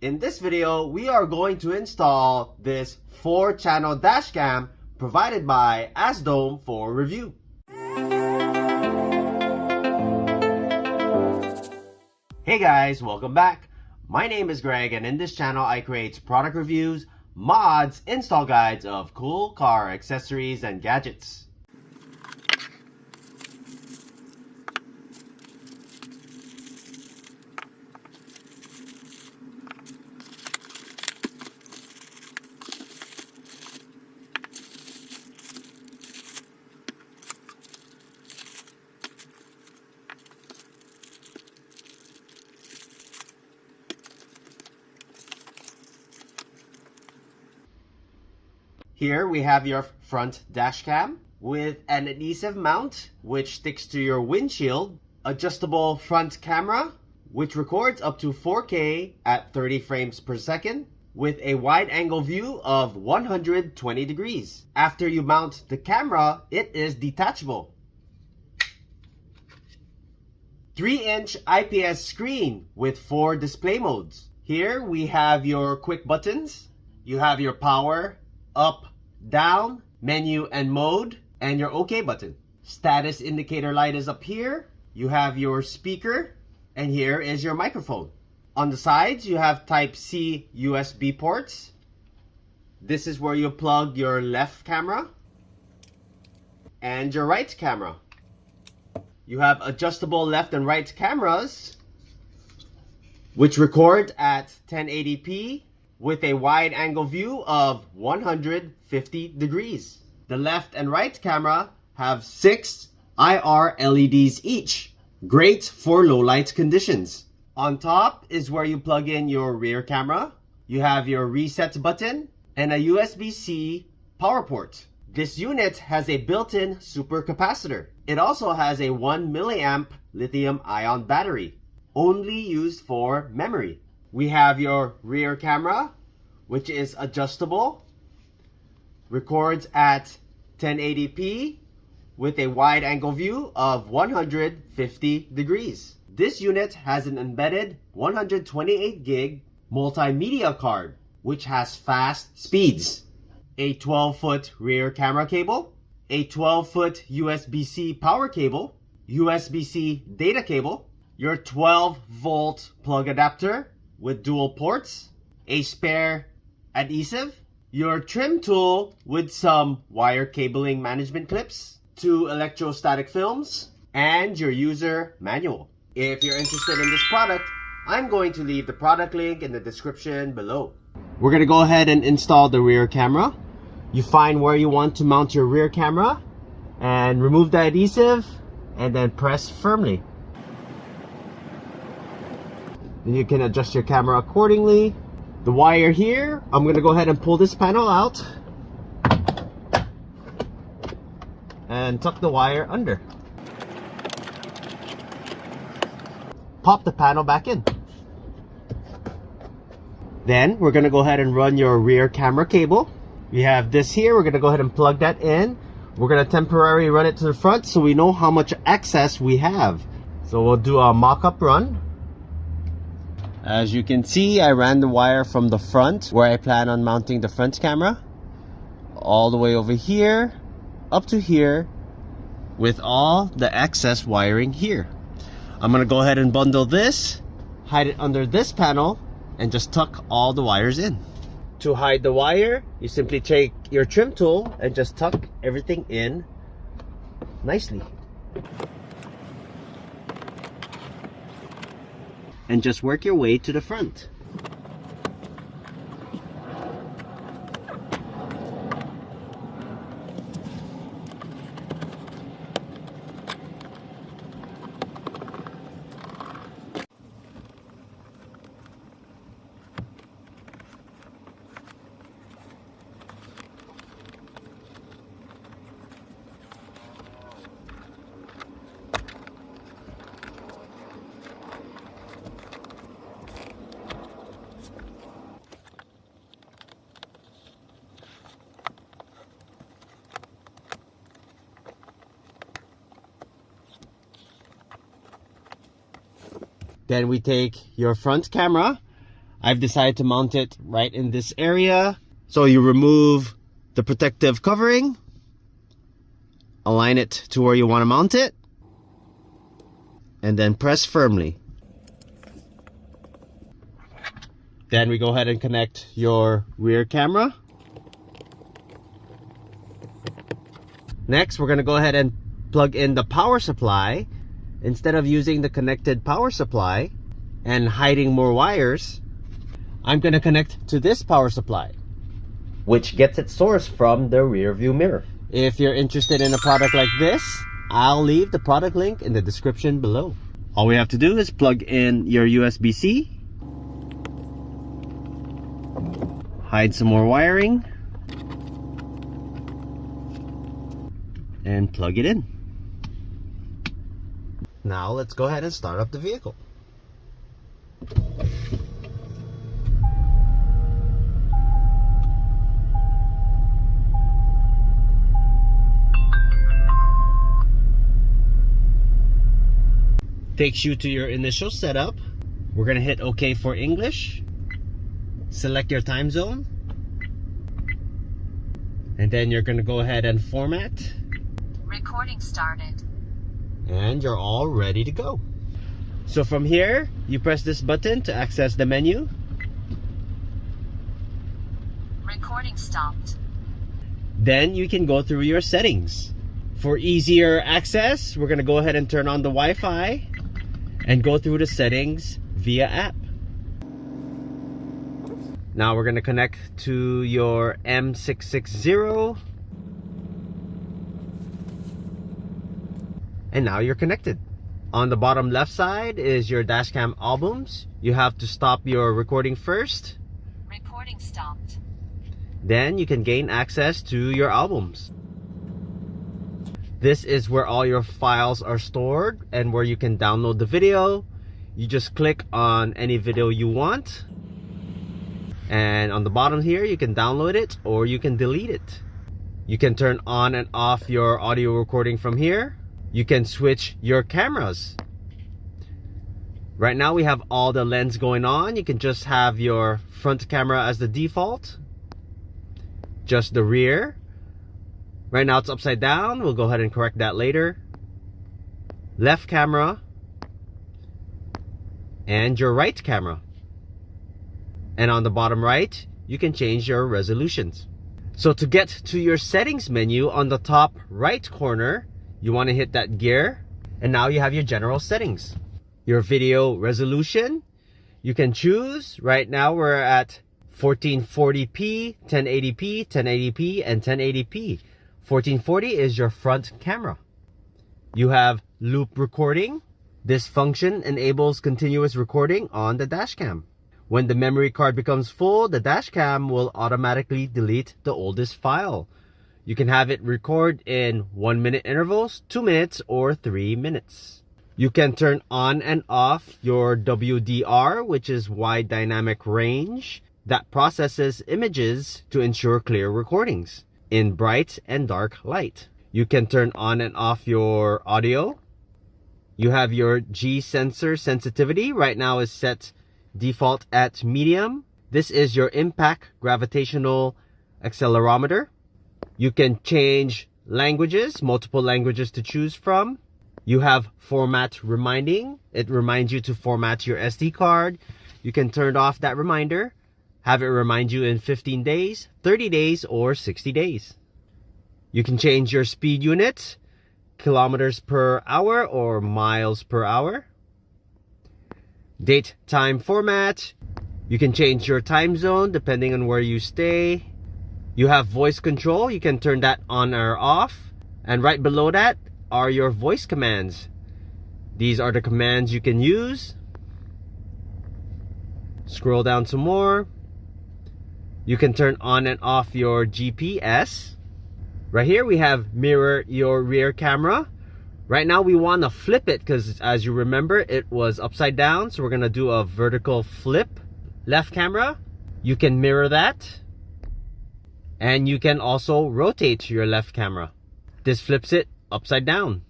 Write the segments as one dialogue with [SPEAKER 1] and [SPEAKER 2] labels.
[SPEAKER 1] In this video, we are going to install this 4-channel dash cam provided by Azdome for review. Hey guys, welcome back. My name is Greg, and in this channel I create product reviews, mods, install guides of cool car accessories and gadgets. Here we have your front dash cam with an adhesive mount which sticks to your windshield, adjustable front camera which records up to 4K at 30 frames per second with a wide angle view of 120 degrees. After you mount the camera, it is detachable. 3-inch IPS screen with 4 display modes. Here we have your quick buttons. You have your power, up, down, menu and mode, and your OK button. Status indicator light is up here. You have your speaker, and here is your microphone. On the sides, you have Type-C USB ports. This is where you plug your left camera and your right camera. You have adjustable left and right cameras, which record at 1080p with a wide angle view of 150 degrees. The left and right camera have 6 IR LEDs each, great for low light conditions. On top is where you plug in your rear camera. You have your reset button and a USB-C power port. This unit has a built-in supercapacitor. It also has a 1 milliamp lithium-ion battery, only used for memory. We have your rear camera, which is adjustable, records at 1080p with a wide angle view of 150 degrees. This unit has an embedded 128 gig multimedia card, which has fast speeds, a 12-foot rear camera cable, a 12-foot USB-C power cable, USB-C data cable, your 12-volt plug adapter with dual ports, a spare adhesive, your trim tool with some wire cabling management clips, 2 electrostatic films, and your user manual. If you're interested in this product, I'm going to leave the product link in the description below. We're going to go ahead and install the rear camera. You find where you want to mount your rear camera and remove the adhesive and then press firmly. Then you can adjust your camera accordingly. The wire here, I'm going to go ahead and pull this panel out and tuck the wire under. Pop the panel back in. Then we're going to go ahead and run your rear camera cable. We have this here. We're going to go ahead and plug that in. We're going to temporarily run it to the front so we know how much access we have. So we'll do a mock-up run. As you can see, I ran the wire from the front where I plan on mounting the front camera all the way over here up to here with all the excess wiring here. I'm going to go ahead and bundle this, hide it under this panel, and just tuck all the wires in. To hide the wire, you simply take your trim tool and just tuck everything in nicely. And just work your way to the front. Then we take your front camera. I've decided to mount it right in this area. So you remove the protective covering, align it to where you want to mount it, and then press firmly. Then we go ahead and connect your rear camera. Next, we're going to go ahead and plug in the power supply. Instead of using the connected power supply and hiding more wires, I'm going to connect to this power supply, which gets its source from the rear view mirror. If you're interested in a product like this, I'll leave the product link in the description below. All we have to do is plug in your USB-C, hide some more wiring, and plug it in. Now let's go ahead and start up the vehicle. Takes you to your initial setup. We're gonna hit OK for English. Select your time zone. And then you're gonna go ahead and format.
[SPEAKER 2] Recording started.
[SPEAKER 1] And you're all ready to go. So from here, you press this button to access the menu.
[SPEAKER 2] Recording stopped.
[SPEAKER 1] Then you can go through your settings. For easier access, we're gonna go ahead and turn on the Wi-Fi and go through the settings via app. Now we're gonna connect to your M660. And now you're connected. On the bottom left side is your dashcam albums. You have to stop your recording first.
[SPEAKER 2] Recording stopped.
[SPEAKER 1] Then you can gain access to your albums. This is where all your files are stored and where you can download the video. You just click on any video you want. And on the bottom here, you can download it or you can delete it. You can turn on and off your audio recording from here. You can switch your cameras. Right now we have all the lens going on. You can just have your front camera as the default. Just the rear. Right now it's upside down. We'll go ahead and correct that later. Left camera. And your right camera. And on the bottom right, you can change your resolutions. So to get to your settings menu on the top right corner, you want to hit that gear, and now you have your general settings. Your video resolution, you can choose. Right now we're at 1440p, 1080p, 1080p, and 1080p. 1440 is your front camera. You have loop recording. This function enables continuous recording on the dashcam. When the memory card becomes full, the dashcam will automatically delete the oldest file. You can have it record in 1 minute intervals, 2 minutes, or 3 minutes. You can turn on and off your WDR, which is wide dynamic range, that processes images to ensure clear recordings in bright and dark light. You can turn on and off your audio. You have your G sensor sensitivity. Right now is set default at medium. This is your impact gravitational accelerometer. You can change languages, multiple languages to choose from. You have format reminding. It reminds you to format your SD card. You can turn off that reminder, have it remind you in 15 days, 30 days, or 60 days. You can change your speed unit, kilometers per hour or miles per hour. Date time format. You can change your time zone depending on where you stay. You have voice control. You can turn that on or off. And right below that are your voice commands. These are the commands you can use. Scroll down some more. You can turn on and off your GPS. Right here we have mirror your rear camera. Right now we want to flip it because as you remember it was upside down. So we're going to do a vertical flip. Left camera, you can mirror that. And you can also rotate your left camera. This flips it upside down.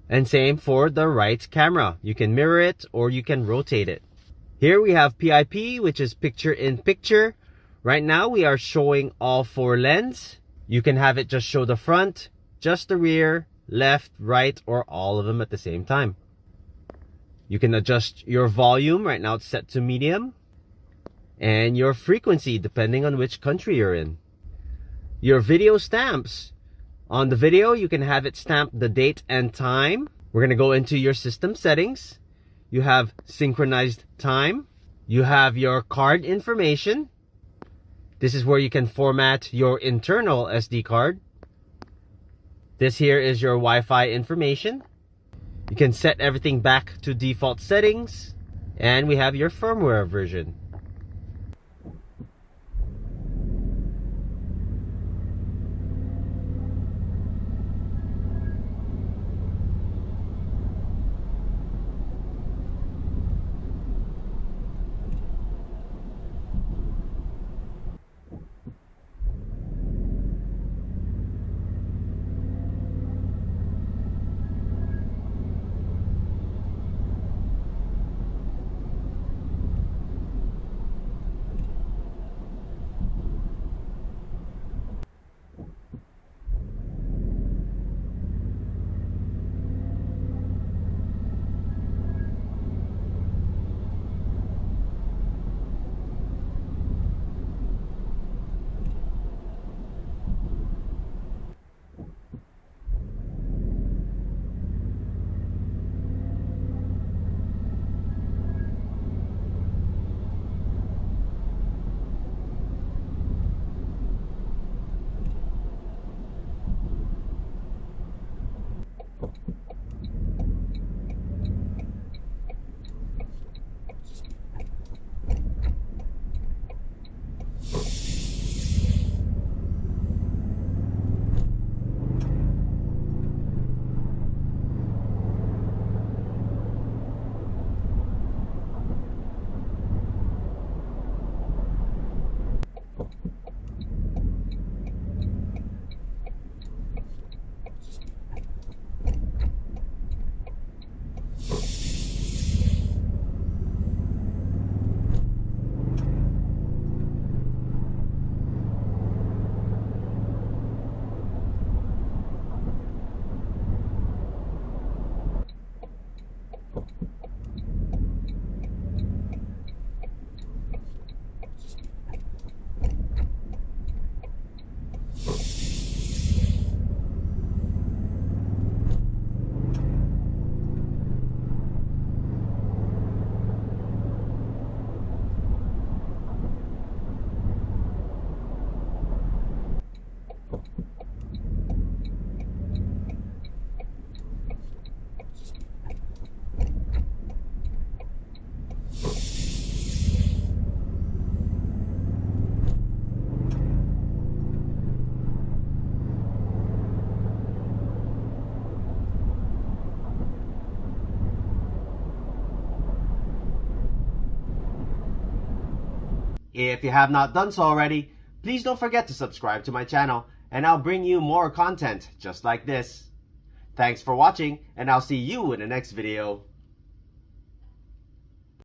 [SPEAKER 1] And same for the right camera. You can mirror it or you can rotate it. Here we have PIP, which is picture in picture. Right now we are showing all 4 lenses. You can have it just show the front, just the rear, left, right, or all of them at the same time. You can adjust your volume. Right now it's set to medium. And your frequency depending on which country you're in. Your video stamps. On the video, you can have it stamp the date and time. We're going to go into your system settings. You have synchronized time. You have your card information. This is where you can format your internal SD card. This here is your Wi-Fi information. You can set everything back to default settings. And we have your firmware version.
[SPEAKER 3] If you have not done so already, please don't forget to subscribe to my channel, and I'll bring you more content just like this. Thanks for watching, and I'll see you in the next video.